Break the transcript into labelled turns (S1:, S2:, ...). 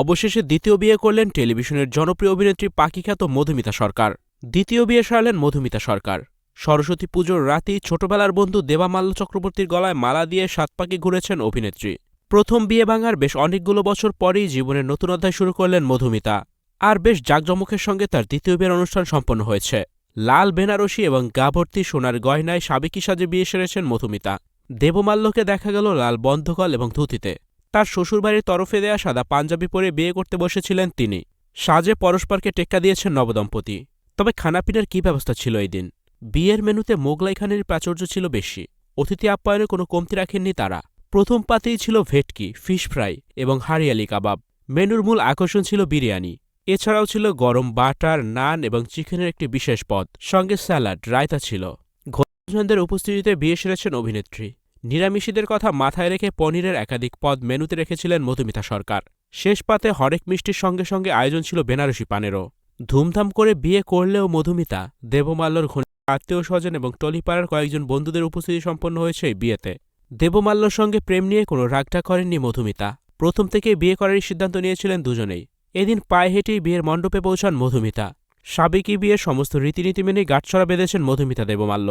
S1: অবশেষে দ্বিতীয় বিয়ে করলেন টেলিভিশনের জনপ্রিয় অভিনেত্রী পাকিখ্যাত মধুমিতা সরকার। দ্বিতীয় বিয়ে সারলেন মধুমিতা সরকার। সরস্বতী পুজোর রাতেই ছোটবেলার বন্ধু দেবামাল্য চক্রবর্তীর গলায় মালা দিয়ে ৭ পাকে ঘুরেছেন অভিনেত্রী। প্রথম বিয়ে ভাঙার বেশ অনেকগুলো বছর পরেই জীবনের নতুন অধ্যায় শুরু করলেন মধুমিতা। আর বেশ জাঁকজমকের সঙ্গে তার দ্বিতীয় বিয়ের অনুষ্ঠান সম্পন্ন হয়েছে। লাল বেনারসি এবং গা ভর্তি সোনার গয়নায় সাবেকি সাজে বিয়ে সেরেছেন মধুমিতা। দেবমাল্যকে দেখা গেল লাল বন্ধকল এবং ধুতিতে। তার শ্বশুরবাড়ির তরফে দেয়া সাদা পাঞ্জাবি পরে বিয়ে করতে বসেছিলেন তিনি। সাজে পরস্পরকে টেক্কা দিয়েছেন নবদম্পতি। তবে খানাপিনার কী ব্যবস্থা ছিল এই দিন? বিয়ের মেনুতে মোগলাই খানের প্রাচুর্য ছিল বেশি। অতিথি আপ্যায়নে কোনো কমতি রাখেননি তারা। প্রথম পাতেই ছিল ভেটকি, ফিশ ফ্রাই এবং হারিয়ালি কাবাব। মেনুর মূল আকর্ষণ ছিল বিরিয়ানি। এছাড়াও ছিল গরম বাটার, নান এবং চিকেনের একটি বিশেষ পদ, সঙ্গে স্যালাড, রায়তা ছিল। ঘনিষ্ঠজনদের উপস্থিতিতে বিয়ে সেরেছেন অভিনেত্রী। নিরামিষীদের কথা মাথায় রেখে পনিরের একাধিক পদ মেনুতে রেখেছিলেন মধুমিতা সরকার। শেষ পাতে হরেক মিষ্টির সঙ্গে সঙ্গে আয়োজন ছিল বেনারসি পানেরও। ধুমধাম করে বিয়ে করলেও মধুমিতা, দেবমাল্যর ঘনিষ্ঠ আত্মীয় স্বজন এবং টলিপাড়ার কয়েকজন বন্ধুদের উপস্থিতি সম্পন্ন হয়েছে এই বিয়েতে। দেবমাল্যর সঙ্গে প্রেম নিয়ে কোনো রাগঢাক করেননি মধুমিতা। প্রথম থেকেই বিয়ে করারই সিদ্ধান্ত নিয়েছিলেন দুজনেই। এদিন পায়ে হেঁটেই বিয়ের মণ্ডপে পৌঁছান মধুমিতা। সাবেকি বিয়ের সমস্ত রীতিনীতি মেনে গাঁটছড়া বেঁধেছেন মধুমিতা দেবমাল্য।